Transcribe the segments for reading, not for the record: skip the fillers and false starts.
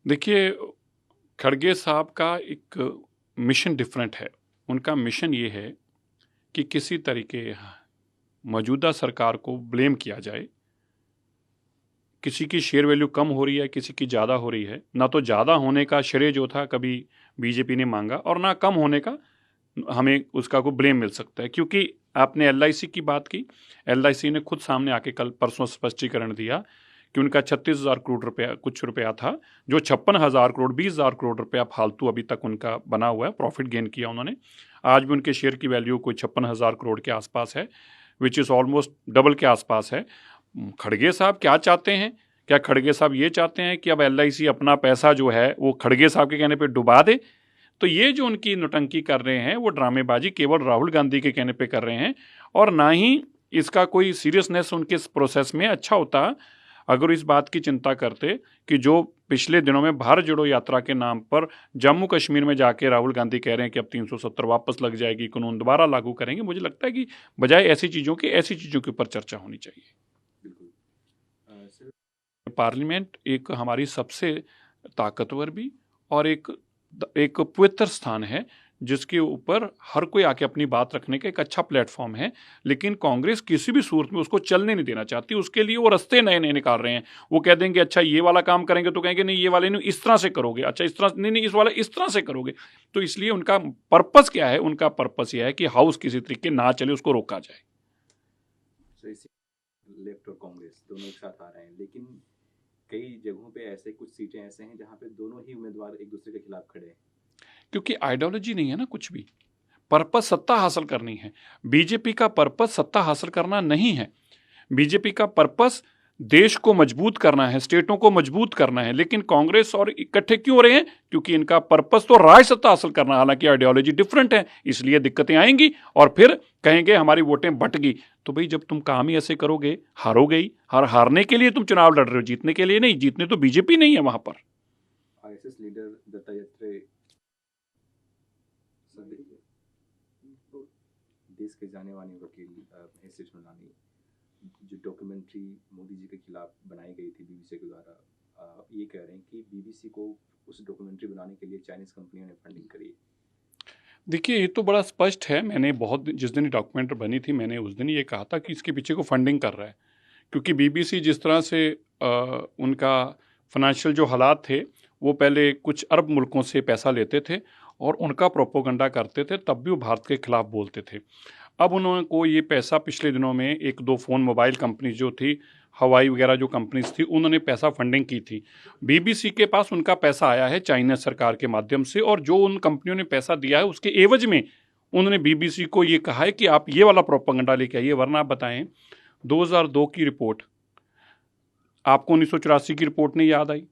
देखिए, खड़गे साहब का एक मिशन डिफरेंट है। उनका मिशन ये है कि किसी तरीके मौजूदा सरकार को ब्लेम किया जाए। किसी की शेयर वैल्यू कम हो रही है, किसी की ज़्यादा हो रही है। ना तो ज़्यादा होने का श्रेय जो था कभी बीजेपी ने मांगा और ना कम होने का हमें उसका कोई ब्लेम मिल सकता है। क्योंकि आपने एलआईसी की बात की, एलआईसी ने खुद सामने आके कल परसों स्पष्टीकरण दिया कि उनका 36,000 करोड़ रुपया कुछ रुपया था, जो 56,000 करोड़ 20,000 करोड़ रुपया फालतू अभी तक उनका बना हुआ है, प्रॉफिट गेन किया उन्होंने। आज भी उनके शेयर की वैल्यू कोई 56,000 करोड़ के आसपास है, विच इज़ ऑलमोस्ट डबल के आसपास है। खड़गे साहब क्या चाहते हैं? क्या खड़गे साहब ये चाहते हैं कि अब एलआईसी अपना पैसा जो है वो खड़गे साहब के कहने पे डुबा दे? तो ये जो उनकी नौटंकी कर रहे हैं वो ड्रामेबाजी केवल राहुल गांधी के कहने पे कर रहे हैं और ना ही इसका कोई सीरियसनेस उनके इस प्रोसेस में अच्छा होता अगर इस बात की चिंता करते कि जो पिछले दिनों में भारत जोड़ो यात्रा के नाम पर जम्मू कश्मीर में जाके राहुल गांधी कह रहे हैं कि अब 370 वापस लग जाएगी, कानून दोबारा लागू करेंगे। मुझे लगता है कि बजाय ऐसी चीज़ों के ऊपर चर्चा होनी चाहिए। पार्लियामेंट एक हमारी सबसे ताकतवर भी और एक पवित्र स्थान है जिसके ऊपर हर कोई आके अपनी बात रखने का एक अच्छा प्लेटफॉर्म है। लेकिन कांग्रेस किसी भी सूरत में उसको चलने नहीं देना चाहती। उसके लिए वो रास्ते नए नए निकाल रहे हैं। वो कह देंगे अच्छा ये वाला काम करेंगे तो कहेंगे नहीं ये वाले नहीं इस तरह से करोगे, अच्छा इस तरह नहीं इस वाला इस तरह से करोगे। तो इसलिए उनका पर्पस क्या है? उनका पर्पस यह है कि हाउस किसी तरीके ना चले, उसको रोका जाए। लेफ्ट और कांग्रेस दोनों एक साथ आ रहे हैं, लेकिन कई जगहों पे ऐसे कुछ सीटें ऐसे हैं जहां पे दोनों ही उम्मीदवार एक दूसरे के खिलाफ खड़े हैं। क्योंकि आइडियोलॉजी नहीं है ना, कुछ भी पर्पस सत्ता हासिल करनी है। बीजेपी का पर्पस सत्ता हासिल करना नहीं है। बीजेपी का पर्पस देश को मजबूत करना है, स्टेटों को मजबूत करना है। लेकिन कांग्रेस और इकट्ठे क्यों हो रहे हैं? क्योंकि इनका पर्पस तो राज सत्ता हासिल करना, हालांकि आइडियोलॉजी डिफरेंट है, इसलिए दिक्कतें आएंगी और फिर कहेंगे हमारी वोटें बट गई। तो भाई जब तुम काम ही ऐसे करोगे हारोगे ही। हारने के लिए तुम चुनाव लड़ रहे हो, जीतने के लिए नहीं। जीतने तो बीजेपी नहीं है वहां पर। आरएसएस लीडर दत्तात्रेय देश के जाने माने वकील महेश चंद्रानी, जो डॉक्यूमेंट्री मोदी जी के खिलाफ बनाई गई थी बीबीसी के द्वारा, ये कह रहे हैं कि बीबीसी को उस डॉक्यूमेंट्री बनाने के लिए चाइनीज कंपनियों ने फंडिंग करी। देखिए, ये तो बड़ा स्पष्ट है। मैंने जिस दिन डॉक्यूमेंट्री बनी थी मैंने उस दिन ये कहा था कि इसके पीछे को फंडिंग कर रहा है। क्योंकि बीबीसी जिस तरह से उनका फाइनेंशियल जो हालात थे वो पहले कुछ अरब मुल्कों से पैसा लेते थे और उनका प्रोपोगंडा करते थे, तब भी वो भारत के खिलाफ बोलते थे। अब उन्होंने को ये पैसा पिछले दिनों में एक दो फ़ोन मोबाइल कंपनी जो थी, हवाई वगैरह जो कंपनीज थी, उन्होंने पैसा फंडिंग की थी। बीबीसी के पास उनका पैसा आया है चाइना सरकार के माध्यम से और जो उन कंपनियों ने पैसा दिया है उसके एवज में उन्होंने बीबीसी को ये कहा है कि आप ये वाला प्रोपोगंडा लेके आइए, वरना आप बताएं 2002 की रिपोर्ट आपको 1984 की रिपोर्ट नहीं याद आई?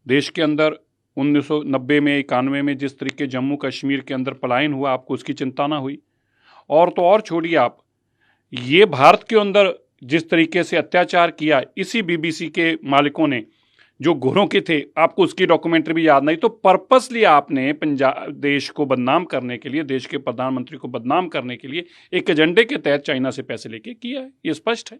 देश के अंदर 1990 में 91 में जिस तरीके जम्मू कश्मीर के अंदर पलायन हुआ, आपको उसकी चिंता ना हुई? और तो और छोड़िए, आप ये भारत के अंदर जिस तरीके से अत्याचार किया इसी बीबीसी के मालिकों ने जो घोरों के थे, आपको उसकी डॉक्यूमेंट्री भी याद नहीं। तो पर्पसली आपने पंजाब देश को बदनाम करने के लिए, देश के प्रधानमंत्री को बदनाम करने के लिए एक एजेंडे के तहत चाइना से पैसे लेके किया है, ये स्पष्ट है।